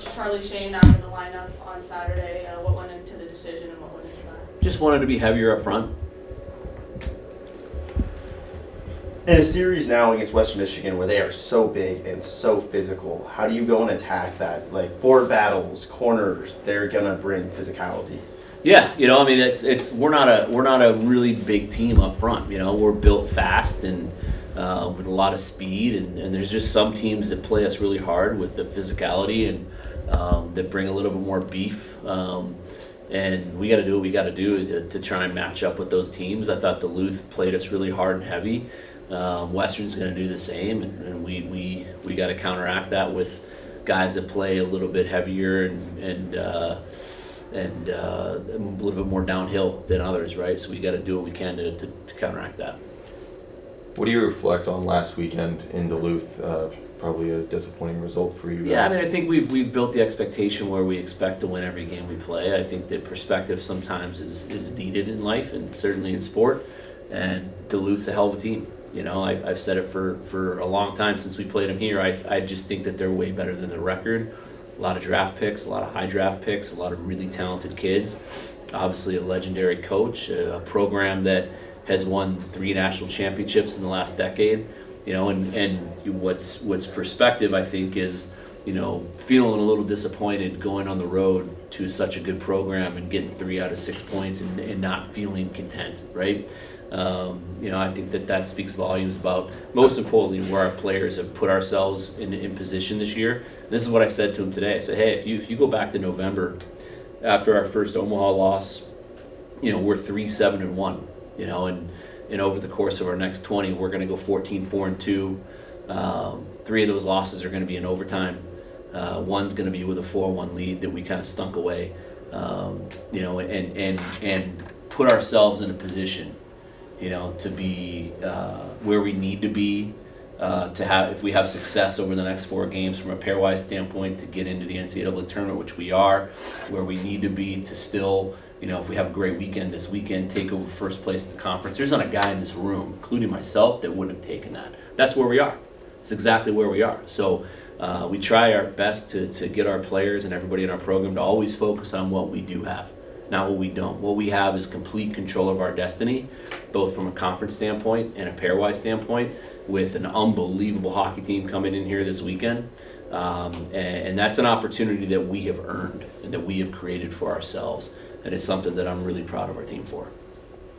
Coach Charlie Shane not in the lineup on Saturday. What went into the decision and what went into that? Just wanted to be heavier up front. In a series now against Western Michigan where they are so big and so physical, how do you go and attack that? Like forward battles, corners, they're gonna bring physicality. Yeah, I mean, it's we're not a really big team up front. We're built fast and with a lot of speed, and there's just some teams that play us really hard with the physicality and that bring a little bit more beef. And we got to do what we got to do to try and match up with those teams. I thought Duluth played us really hard and heavy. Western's going to do the same, and we got to counteract that with guys that play a little bit heavier and a little bit more downhill than others, right? So we got to do what we can to counteract that. What do you reflect on last weekend in Duluth? Probably a disappointing result for you guys. Yeah, I mean, I think we've built the expectation where we expect to win every game we play. I think that perspective sometimes is needed in life and certainly in sport. And Duluth's a hell of a team. I've said it for a long time since we played them here. I just think that they're way better than their record. A lot of draft picks, a lot of high draft picks, a lot of really talented kids. Obviously a legendary coach, a program that has won 3 national championships in the last decade. And what's perspective, I think, is, feeling a little disappointed going on the road to such a good program and getting 3 out of 6 points and not feeling content, right? I think that speaks volumes about, most importantly, where our players have put ourselves in position this year. And this is what I said to them today. I said, hey, if you go back to November, after our first Omaha loss, we're 3-7-1, and over the course of our next 20, we're going to go 14-4-2. 3 of those losses are going to be in overtime. One's going to be with a 4-1 lead that we kind of stunk away, and put ourselves in a position, to be where we need to be, to have, if we have success over the next 4 games from a pairwise standpoint, to get into the NCAA tournament, which we are, where we need to be to still, if we have a great weekend this weekend, take over first place in the conference. There's not a guy in this room, including myself, that wouldn't have taken that. That's where we are. It's exactly where we are. So we try our best to get our players and everybody in our program to always focus on what we do have, not what we don't. What we have is complete control of our destiny, both from a conference standpoint and a pairwise standpoint, with an unbelievable hockey team coming in here this weekend. And that's an opportunity that we have earned and that we have created for ourselves. And it's something that I'm really proud of our team for.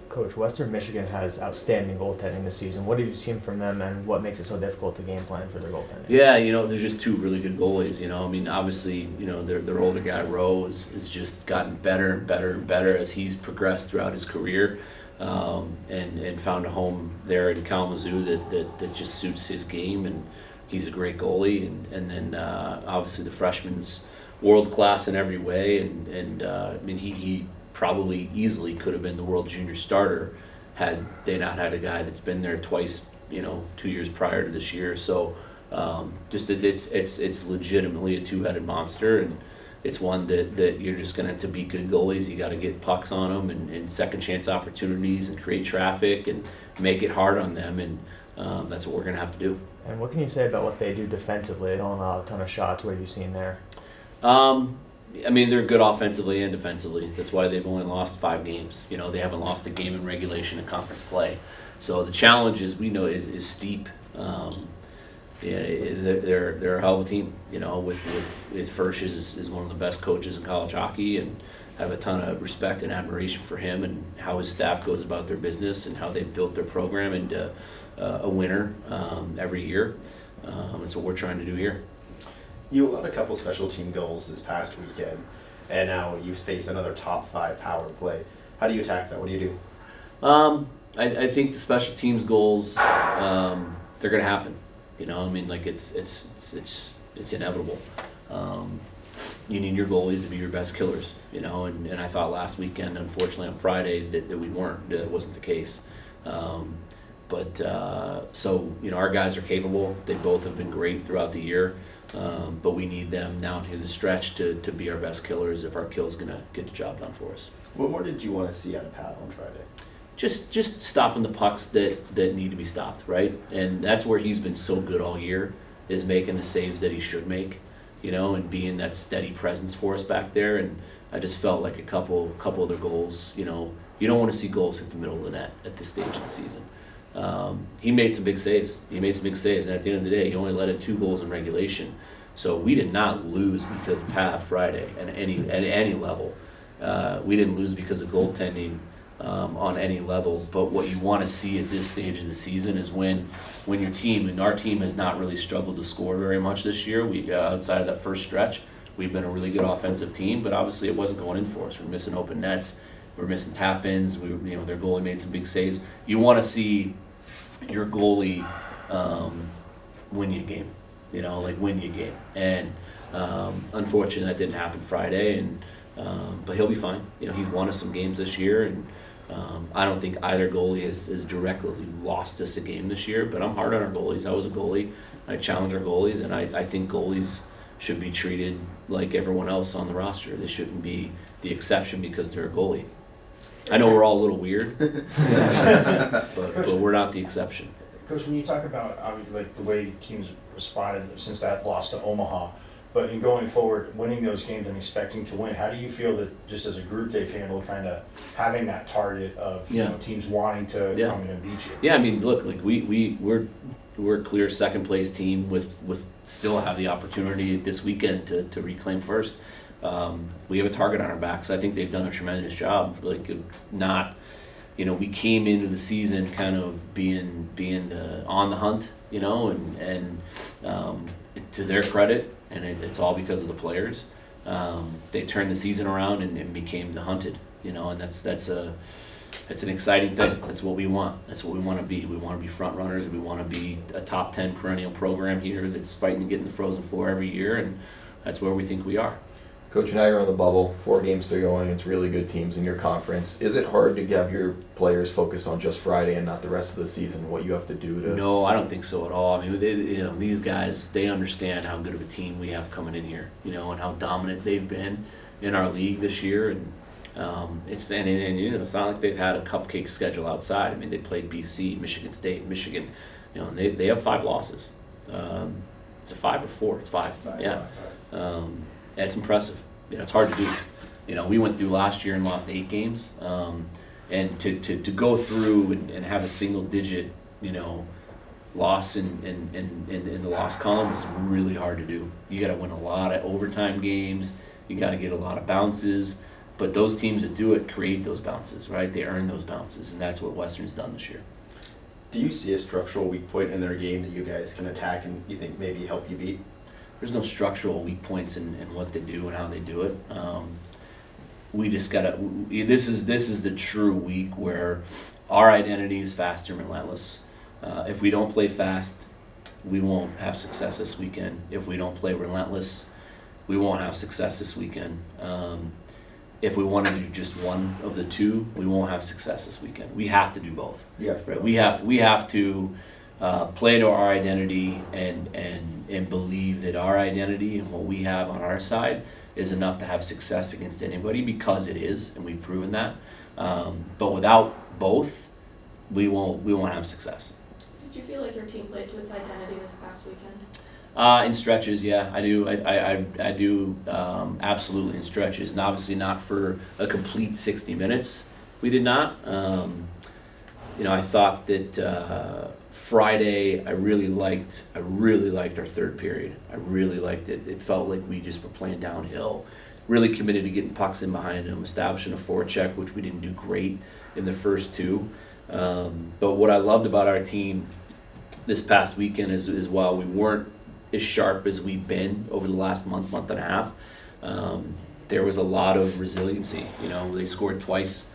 Coach, Western Michigan has outstanding goaltending this season. What have you seen from them, and what makes it so difficult to game plan for their goaltending? Yeah, there's just 2 really good goalies. I mean, obviously, their older guy, Rowe, has just gotten better and better and better as he's progressed throughout his career, and found a home there in Kalamazoo that just suits his game, and he's a great goalie. And then obviously the freshman's world class in every way, and I mean, he probably easily could have been the world junior starter had they not had a guy that's been there twice, 2 years prior to this year. So just that it's legitimately a 2-headed monster, and it's one that you're just gonna, to be good goalies, you got to get pucks on them and second chance opportunities and create traffic and make it hard on them, and that's what we're gonna have to do. And what can you say about what they do defensively? They don't allow a ton of shots. What have you seen there? I mean, they're good offensively and defensively. That's why they've only lost 5 games. They haven't lost a game in regulation and conference play. So the challenge is steep. They're a hell of a team. With Furch is one of the best coaches in college hockey, and have a ton of respect and admiration for him and how his staff goes about their business and how they've built their program into a winner every year. That's what we're trying to do here. You allowed a couple special team goals this past weekend, and now you face another top 5 power play. How do you attack that? What do you do? I think the special teams goals, they're going to happen. I mean, like it's inevitable. You need your goalies to be your best killers. And I thought last weekend, unfortunately on Friday, that we weren't. That wasn't the case. So our guys are capable. They both have been great throughout the year. But we need them now through the stretch to be our best killers if our kill's going to get the job done for us. What more did you want to see out of Pat on Friday? Just stopping the pucks that need to be stopped, right? And that's where he's been so good all year, is making the saves that he should make. and being that steady presence for us back there. And I just felt like a couple of their goals, you don't want to see goals hit the middle of the net at this stage of the season. He made some big saves. And at the end of the day, he only let in 2 goals in regulation. So we did not lose because of Pat Friday at any level. We didn't lose because of goaltending on any level. But what you want to see at this stage of the season is when your team, and our team has not really struggled to score very much this year. We outside of that first stretch, we've been a really good offensive team, but obviously it wasn't going in for us. We're missing open nets. We're missing tap-ins. Their goalie made some big saves. You want to see your goalie win you a game. Win you a game. And unfortunately, that didn't happen Friday. But he'll be fine. He's won us some games this year, and I don't think either goalie has directly lost us a game this year. But I'm hard on our goalies. I was a goalie. I challenge our goalies, and I think goalies should be treated like everyone else on the roster. They shouldn't be the exception because they're a goalie. I know we're all a little weird, but we're not the exception. Coach, when you talk about the way teams responded since that loss to Omaha, but in going forward, winning those games and expecting to win, how do you feel that just as a group they've handled kind of having that target of teams wanting to come in and beat you? Yeah, I mean, look, we're a clear second place team with still have the opportunity this weekend to reclaim first. We have a target on our backs. I think they've done a tremendous job. We came into the season kind of being on the hunt, and to their credit, and it's all because of the players. They turned the season around and became the hunted, and that's an exciting thing. That's what we want. That's what we want to be. We want to be front runners. We want to be a top 10 perennial program here that's fighting to get in the Frozen Four every year, and that's where we think we are. Coach, now you're on the bubble, 4 games still going, it's really good teams in your conference. Is it hard to have your players focus on just Friday and not the rest of the season, what you have to do to... No, I don't think so at all. I mean, these guys, they understand how good of a team we have coming in here, and how dominant they've been in our league this year. And it's not like they've had a cupcake schedule outside. I mean, they played BC, Michigan State, Michigan, and they have 5 losses. It's a 5 or 4? It's 5. Yeah. That's impressive. It's hard to do. We went through last year and lost 8 games, and to go through and have a single digit, loss in the loss column is really hard to do. You got to win a lot of overtime games. You got to get a lot of bounces. But those teams that do it create those bounces, right? They earn those bounces, and that's what Western's done this year. Do you see a structural weak point in their game that you guys can attack and you think maybe help you beat? There's no structural weak points in what they do and how they do it. We just gotta. This is the true week where our identity is fast and relentless. If we don't play fast, we won't have success this weekend. If we don't play relentless, we won't have success this weekend. If we want to do just one of the two, we won't have success this weekend. We have to do both. Yeah. Right. We have to play to our identity and believe that our identity and what we have on our side is enough to have success against anybody, because it is, and we've proven that. But without both, we won't have success. Did you feel like your team played to its identity this past weekend? In stretches, yeah, I do. I do absolutely in stretches, and obviously not for a complete 60 minutes. We did not. I thought that Friday I really liked our third period. I really liked it. It felt like we just were playing downhill. Really committed to getting pucks in behind them, establishing a forecheck, which we didn't do great in the first 2. But what I loved about our team this past weekend is while we weren't as sharp as we've been over the last month and a half, there was a lot of resiliency. They scored twice,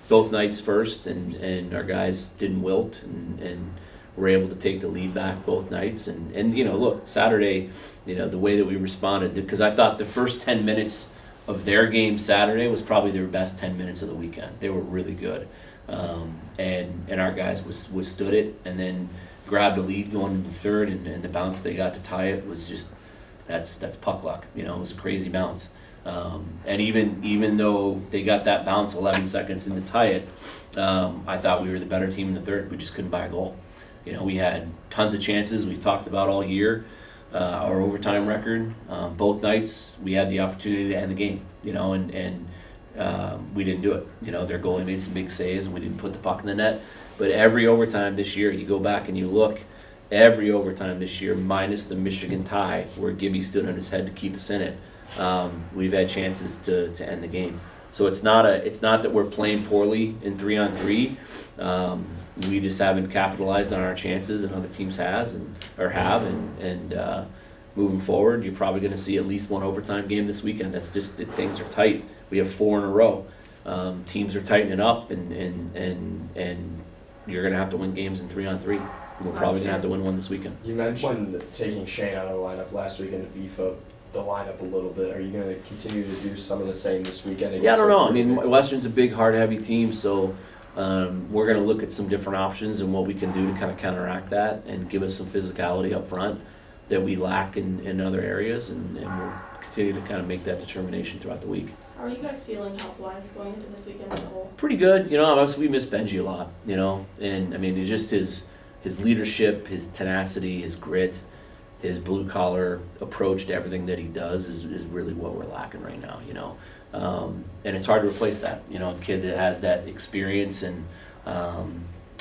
both nights first, and our guys didn't wilt and were able to take the lead back both nights. And look, Saturday, the way that we responded, because I thought the first 10 minutes of their game Saturday was probably their best 10 minutes of the weekend. They were really good. And our guys withstood it, and then grabbed a lead going into the third, and the bounce they got to tie it was just, that's puck luck. It was a crazy bounce. And even though they got that bounce 11 seconds in to tie it, I thought we were the better team in the third. We just couldn't buy a goal. We had tons of chances. We talked about all year. our overtime record. Both nights we had the opportunity to end the game, and we didn't do it. Their goalie made some big saves and we didn't put the puck in the net. But every overtime this year, you go back and you look, every overtime this year, minus the Michigan tie, where Gibby stood on his head to keep us in it, we've had chances to end the game. So it's not that we're playing poorly in 3-on-3. We just haven't capitalized on our chances, and other teams have. Moving forward, you're probably going to see at least one overtime game this weekend. That's just that things are tight. We have 4 in a row. Teams are tightening up, and you're going to have to win games in 3-on-3. We're probably going to have to win one this weekend. You mentioned taking Shane out of the lineup last weekend to beef up the lineup a little bit. Are you going to continue to do some of the same this weekend? Yeah, I don't know. I mean, Western's a big, hard-heavy team, so we're going to look at some different options and what we can do to kind of counteract that and give us some physicality up front that we lack in other areas, and we'll continue to kind of make that determination throughout the week. How are you guys feeling health-wise going into this weekend as a whole? Pretty good. Obviously we miss Benji a lot, and I mean, it's just his leadership, his tenacity, his grit, his blue-collar approach to everything that he does is really what we're lacking right now, and it's hard to replace that, a kid that has that experience and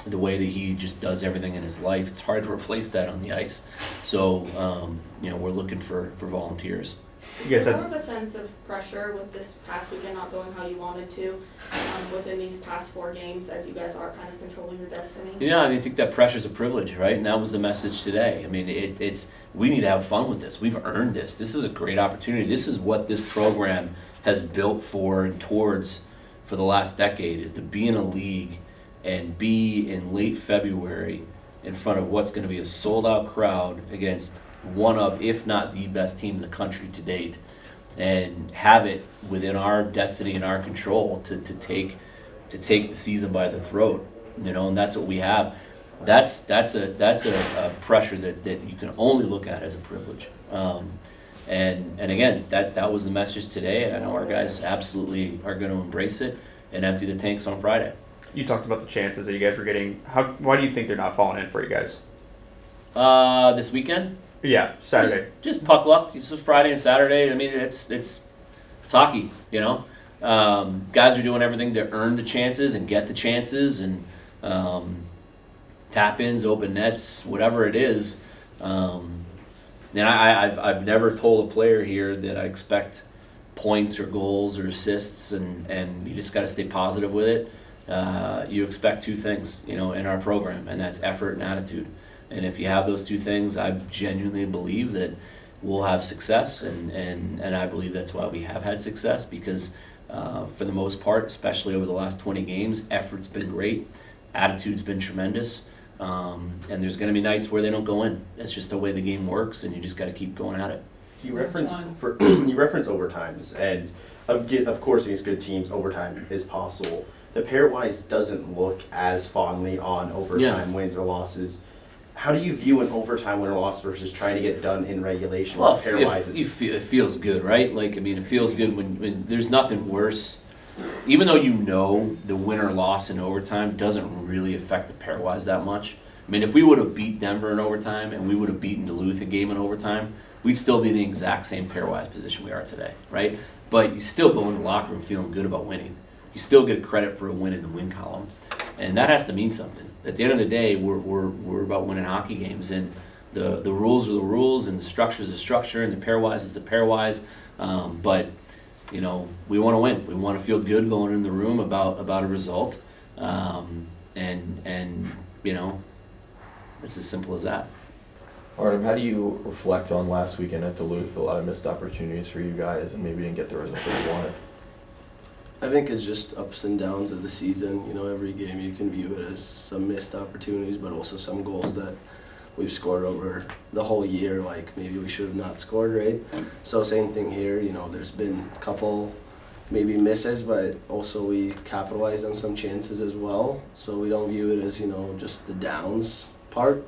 the way that he just does everything in his life. It's hard to replace that on the ice. So, we're looking for volunteers. Is there more of a sense of pressure with this past weekend not going how you wanted to within these past 4 games as you guys are kind of controlling your destiny? Yeah, I think that pressure's a privilege, right? And that was the message today. I mean, it's we need to have fun with this. We've earned this. This is a great opportunity. This is what this program has built for and towards for the last decade, is to be in a league and be in late February in front of what's going to be a sold-out crowd against one of, if not the best team in the country to date, and have it within our destiny and our control to take the season by the throat, and that's what we have. That's a pressure that you can only look at as a privilege. And again, that was the message today, and I know our guys absolutely are going to embrace it and empty the tanks on Friday. You talked about the chances that you guys were getting. Why do you think they're not falling in for you guys? This weekend? Yeah, Saturday. Just puck luck. It's just Friday and Saturday. I mean, it's hockey, Guys are doing everything to earn the chances and get the chances, and tap-ins, open nets, whatever it is. I've never told a player here that I expect points or goals or assists, and you just got to stay positive with it. You expect 2 things, in our program, and that's effort and attitude. And if you have those 2 things, I genuinely believe that we'll have success, and I believe that's why we have had success, because for the most part, especially over the last 20 games, effort's been great, attitude's been tremendous, and there's going to be nights where they don't go in. That's just the way the game works, and you just got to keep going at it. You reference overtimes, and of course against good teams, overtime is possible. The pairwise doesn't look as fondly on overtime wins or losses. How do you view an overtime win or loss versus trying to get done in regulation? Well, it feels good, right? It feels good when there's nothing worse. Even though the win or loss in overtime doesn't really affect the pairwise that much. I mean, if we would have beat Denver in overtime and we would have beaten Duluth a game in overtime, we'd still be in the exact same pairwise position we are today, right? But you still go in the locker room feeling good about winning. You still get credit for a win in the win column, and that has to mean something. At the end of the day, we're about winning hockey games, and the rules are the rules, and the structure is the structure, and the pairwise is the pairwise. But we want to win. We want to feel good going in the room about a result, and it's as simple as that. Artem, how do you reflect on last weekend at Duluth? A lot of missed opportunities for you guys, and maybe didn't get the result that you wanted. I think it's just ups and downs of the season. Every game you can view it as some missed opportunities, but also some goals that we've scored over the whole year, like maybe we should have not scored, right? So same thing here, there's been a couple maybe misses, but also we capitalized on some chances as well. So we don't view it as, just the downs part.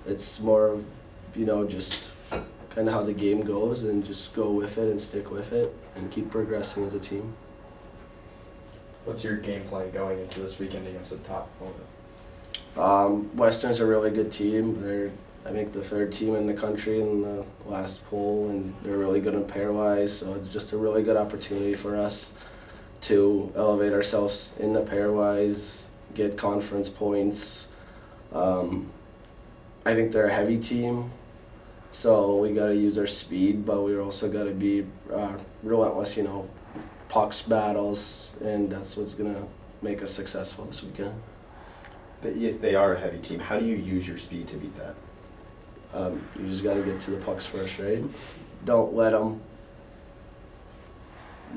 It's more of, just kind of how the game goes, and just go with it and stick with it and keep progressing as a team. What's your game plan going into this weekend against the top opponent? Western's a really good team. They're I think the third team in the country in the last poll, and they're really good in pairwise. So it's just a really good opportunity for us to elevate ourselves in the pairwise, get conference points. I think they're a heavy team, so we got to use our speed, but we also got to be relentless, pucks, battles, and that's what's going to make us successful this weekend. Yes, they are a heavy team. How do you use your speed to beat that? You just got to get to the pucks first, right? Don't let them,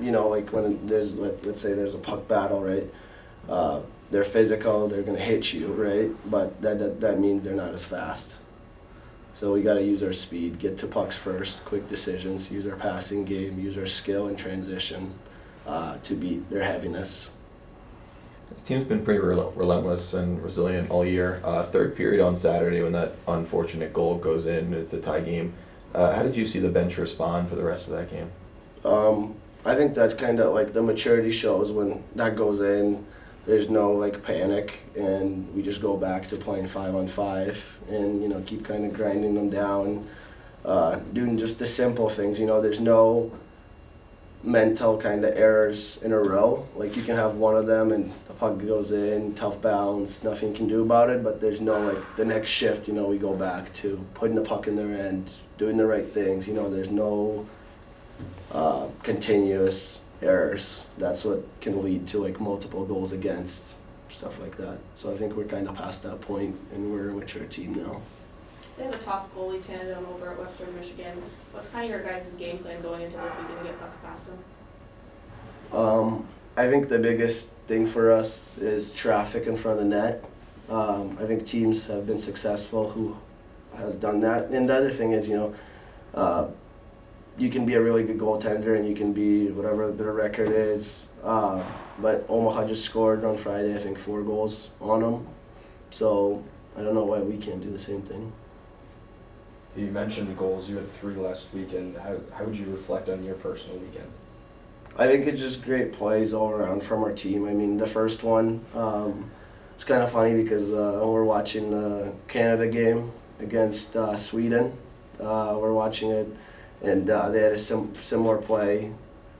like when there's, let's say there's a puck battle, right? They're physical, they're going to hit you, right? But that means they're not as fast. So we got to use our speed, get to pucks first, quick decisions, use our passing game, use our skill and transition to beat their heaviness. This team's been pretty relentless and resilient all year. Third period on Saturday when that unfortunate goal goes in, it's a tie game. How did you see the bench respond for the rest of that game? I think that's kind of like the maturity shows when that goes in. There's no panic, and we just go back to playing 5-on-5 and keep kind of grinding them down, doing just the simple things. There's no mental kind of errors in a row. Like you can have one of them and the puck goes in, tough bounce, nothing you can do about it, but there's no the next shift, we go back to putting the puck in their end, doing the right things. There's no continuous errors. That's what can lead to multiple goals against, stuff like that. So I think we're kind of past that point and we're a mature team now. They have a top goalie tandem over at Western Michigan. What's kind of your guys' game plan going into this weekend to get pucks past them? I think the biggest thing for us is traffic in front of the net. I think teams have been successful who has done that. And the other thing is, you can be a really good goaltender and you can be whatever their record is. But Omaha just scored on Friday, I think 4 goals on them. So I don't know why we can't do the same thing. You mentioned goals. You had 3 last weekend. How would you reflect on your personal weekend? I think it's just great plays all around from our team. I mean, the first one, it's kind of funny because we're watching the Canada game against Sweden. We're watching it, and they had a similar play.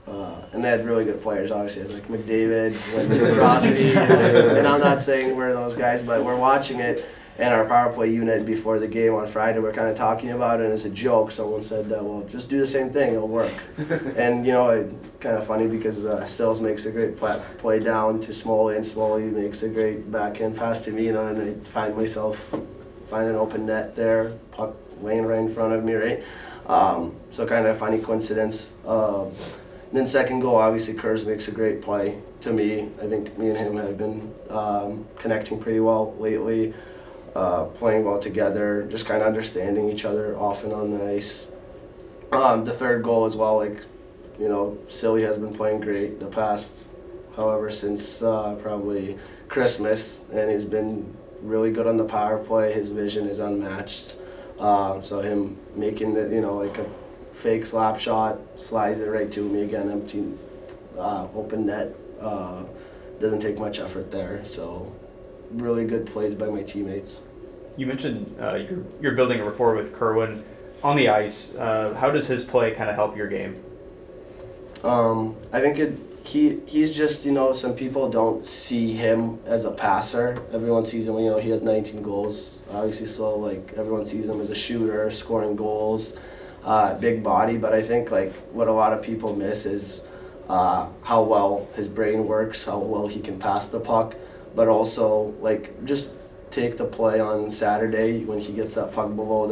And they had really good players, obviously. Like McDavid, went to Crosby, and I'm not saying we're those guys, but we're watching it. And our power play unit before the game on Friday, we're kind of talking about it, and it's a joke. Someone said, well, just do the same thing, it'll work. And, it's kind of funny because Sills makes a great play down to Smalley, and Smalley makes a great backhand pass to me, and I find myself finding an open net there, puck laying right in front of me, right? So kind of a funny coincidence. Then second goal, obviously, Kurz makes a great play to me. I think me and him have been connecting pretty well lately. Playing well together, just kind of understanding each other often on the ice. The third goal as well, Silly has been playing great the past, since probably Christmas, and he's been really good on the power play. His vision is unmatched. So him making it, a fake slap shot, slides it right to me again, empty, open net. Doesn't take much effort there, so really good plays by my teammates. You mentioned you're building a rapport with Kerwin on the ice. How does his play kind of help your game? I think he's just, some people don't see him as a passer. Everyone sees him, he has 19 goals, obviously, so everyone sees him as a shooter, scoring goals, big body, but I think what a lot of people miss is how well his brain works, how well he can pass the puck. But also, just take the play on Saturday when he gets that puck below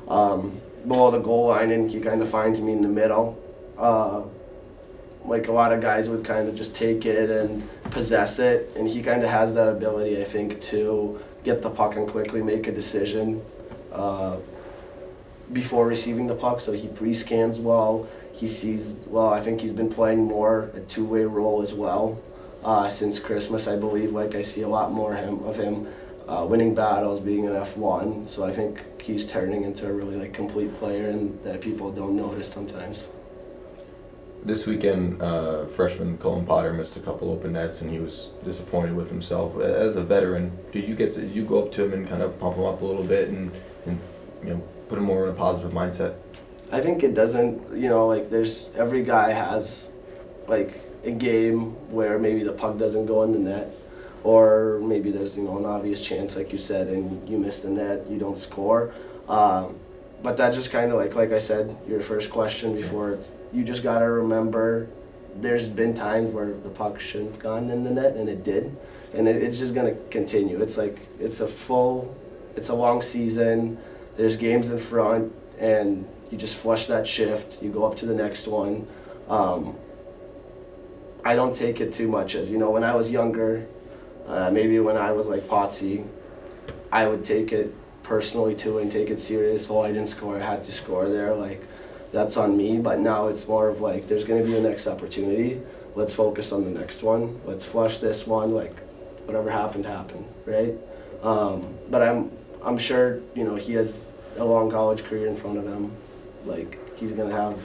the goal line, and he kind of finds me in the middle. A lot of guys would kind of just take it and possess it, and he kind of has that ability, I think, to get the puck and quickly make a decision before receiving the puck. So he pre-scans well, he sees well. I think he's been playing more a two-way role as well. Since Christmas, I believe, I see a lot more of him winning battles, being an F1. So I think he's turning into a really complete player, and that people don't notice sometimes. This weekend, freshman Colin Potter missed a couple open nets, and he was disappointed with himself. As a veteran, did you go up to him and kind of pump him up a little bit and put him more in a positive mindset? I think it doesn't, like there's, every guy has like a game where maybe the puck doesn't go in the net, or maybe there's, an obvious chance like you said and you miss the net, you don't score. But that just kind of like I said, your first question before, it's, you just got to remember there's been times where the puck shouldn't have gone in the net and it did. And it's just going to continue. It's like, it's a long season, there's games in front, and you just flush that shift, you go up to the next one. I don't take it too much as, when I was younger, maybe when I was like Potsy, I would take it personally too and take it serious. Oh, I didn't score, I had to score there, like that's on me. But now it's more of like, there's going to be a next opportunity, let's focus on the next one, let's flush this one, like whatever happened, right? But I'm sure, he has a long college career in front of him. Like he's going to have,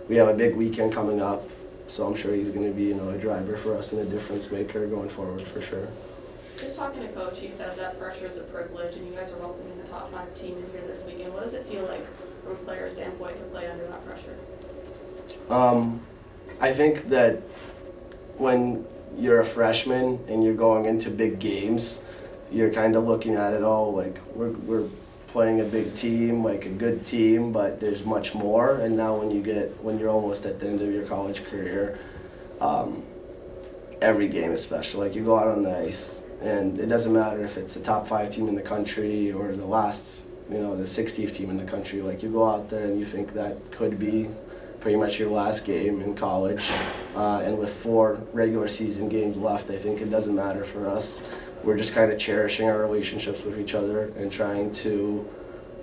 we have a big weekend coming up, so I'm sure he's going to be, a driver for us and a difference maker going forward for sure. Just talking to Coach, he said that pressure is a privilege, and you guys are welcoming the top 5 team in here this weekend. What does it feel like from a player standpoint to play under that pressure? I think that when you're a freshman and you're going into big games, you're kind of looking at it all like we're playing a big team, like a good team, but there's much more. And now when you're almost at the end of your college career, every game is special. Like you go out on the ice, and it doesn't matter if it's the top 5 team in the country or the last, the 60th team in the country. Like you go out there and you think that could be pretty much your last game in college. And with 4 regular season games left, I think it doesn't matter for us. We're just kind of cherishing our relationships with each other and trying to,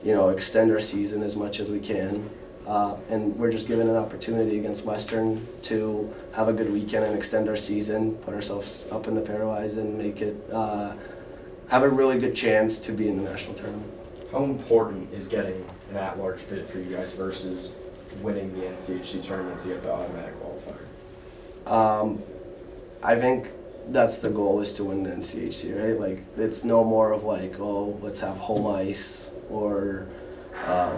extend our season as much as we can. And we're just given an opportunity against Western to have a good weekend and extend our season, put ourselves up in the pairwise, and make it have a really good chance to be in the national tournament. How important is getting an at-large bid for you guys versus winning the NCHC tournament to get the automatic qualifier? I think that's the goal, is to win the NCHC, right? Like it's no more of like, oh, let's have home ice, or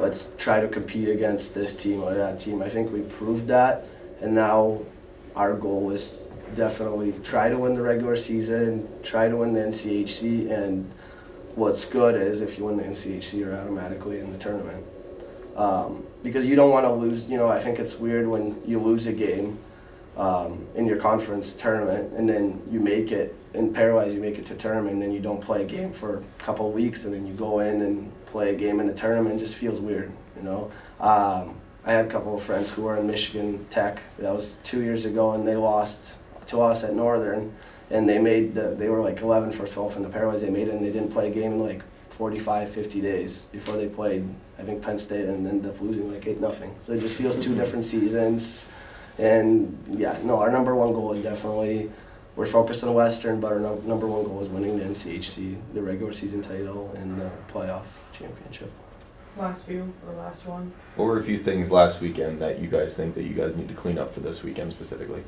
let's try to compete against this team or that team. I think we proved that, and now our goal is definitely try to win the regular season, try to win the NCHC, and what's good is if you win the NCHC, you're automatically in the tournament. Because you don't want to lose, I think it's weird when you lose a game in your conference tournament, and then you make it, in pairwise you make it to tournament, and then you don't play a game for a couple of weeks, and then you go in and play a game in the tournament. It just feels weird, I had a couple of friends who were in Michigan Tech, that was 2 years ago, and they lost to us at Northern, and they were like 11 for 12 in the pairwise, they made it, and they didn't play a game in like 45, 50 days before they played, I think, Penn State, and ended up losing like 8-0. So it just feels 2 different seasons. And our number one goal is definitely, we're focused on Western, but our number one goal is winning the NCHC, the regular season title, and the playoff championship. Last one. What were a few things last weekend that you guys think that you guys need to clean up for this weekend specifically?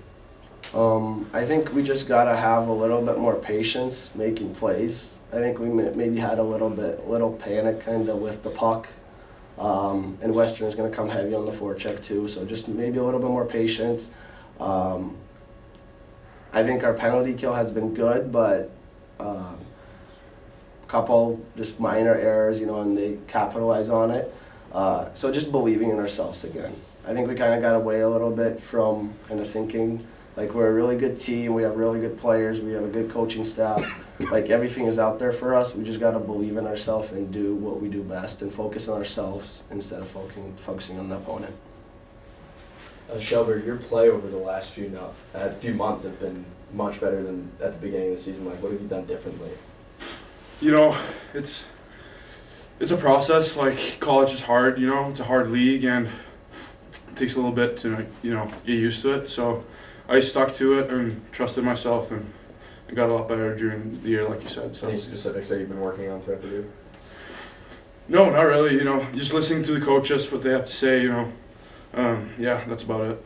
I think we just gotta have a little bit more patience making plays. I think we maybe had a little panic kind of with the puck. And Western is going to come heavy on the forecheck too, so just maybe a little bit more patience. I think our penalty kill has been good, but a couple just minor errors, and they capitalize on it. So just believing in ourselves again. I think we kind of got away a little bit from kind of thinking like we're a really good team, we have really good players, we have a good coaching staff. Like everything is out there for us. We just got to believe in ourselves and do what we do best and focus on ourselves instead of focusing on the opponent. Kjellberg, your play over the last few months have been much better than at the beginning of the season. Like, what have you done differently? It's a process. Like college is hard. It's a hard league, and it takes a little bit to get used to it. So I stuck to it and trusted myself, and I got a lot better during the year, like you said. So any specifics that you've been working on throughout the year? No, not really. Just listening to the coaches, what they have to say. That's about it.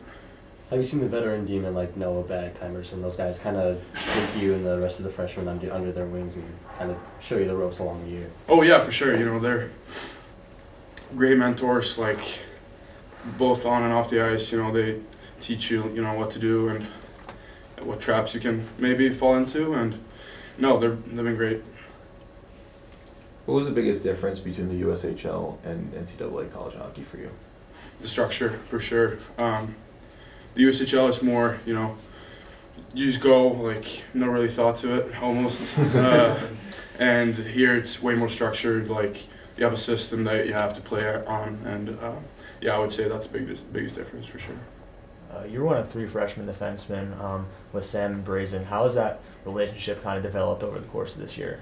Have you seen the veteran demon like Noah Bagtimers and those guys kind of take you and the rest of the freshmen under their wings and kind of show you the ropes along the year? Oh yeah, for sure. great mentors, like both on and off the ice. You know, they teach you, you know, what to do and what traps you can maybe fall into. And no, they've been great. What was the biggest difference between the USHL and NCAA college hockey for you? The structure, for sure. The USHL is more, you know, you just go, like, no really thought to it, almost. And here it's way more structured, like, you have a system that you have to play on, and yeah, I would say that's the biggest difference, for sure. You're one of 3 freshman defensemen with Sam and Brazen. How has that relationship kind of developed over the course of this year?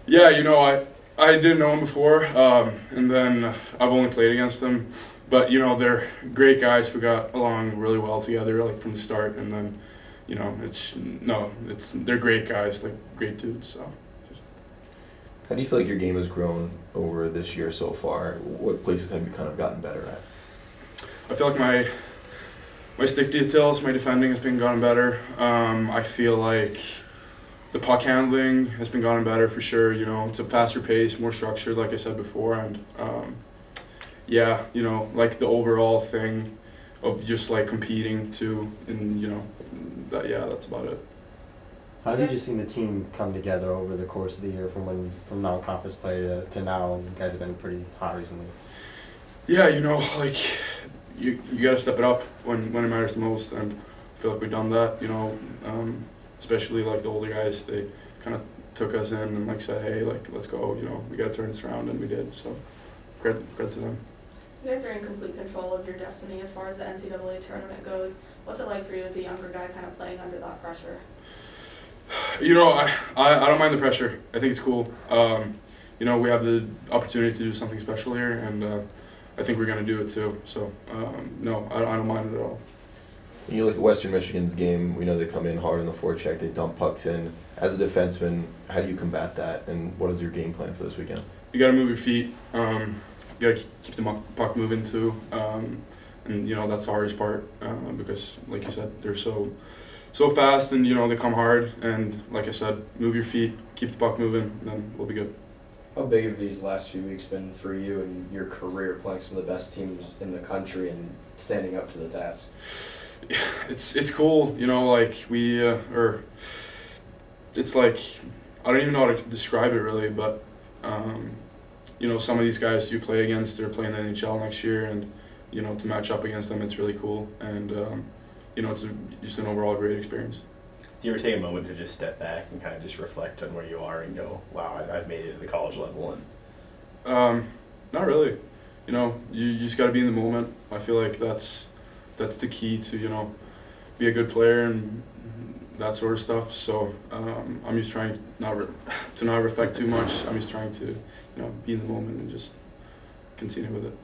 Yeah, you know, I didn't know them before, and then I've only played against them. But, you know, they're great guys. We got along really well together, like, from the start. And then, you know, they're great guys, like, great dudes. So. How do you feel like your game has grown over this year so far? What places have you kind of gotten better at? I feel like my stick details, my defending has been gotten better. I feel like the puck handling has been gotten better for sure. You know, it's a faster pace, more structured, like I said before. And, yeah, you know, like the overall thing of just like competing too, and you know, that's about it. How have you just seen the team come together over the course of the year from non-conference play to now? And you guys have been pretty hot recently. Yeah, you know, like you got to step it up when it matters the most, and I feel like we've done that. You know, especially like the older guys, they kind of took us in and like said, hey, like let's go. You know, we got to turn this around, and we did. So, credit to them. You guys are in complete control of your destiny as far as the NCAA tournament goes. What's it like for you as a younger guy kind of playing under that pressure? You know, I don't mind the pressure. I think it's cool. You know, we have the opportunity to do something special here, and I think we're going to do it too. So, no, I don't mind it at all. When you look at Western Michigan's game, we know they come in hard on the forecheck, they dump pucks in. As a defenseman, how do you combat that, and what is your game plan for this weekend? You got to move your feet. You got to keep the puck moving too, and you know that's the hardest part because, like you said, they're so fast, and you know they come hard. And like I said, move your feet, keep the puck moving, and then we'll be good. How big have these last few weeks been for you and your career, playing some of the best teams in the country and standing up to the task? It's cool, you know. Like it's like I don't even know how to describe it really, but. You know, some of these guys you play against, they're playing the NHL next year, and you know, to match up against them, it's really cool, and you know, it's just an overall great experience. Do you ever take a moment to just step back and kind of just reflect on where you are and go, wow, I've made it to the college level? And not really. You know, you just got to be in the moment. I feel like that's the key to, you know, be a good player and that sort of stuff. So I'm just trying to not reflect too much. I'm just trying to, you know, be in the moment and just continue with it.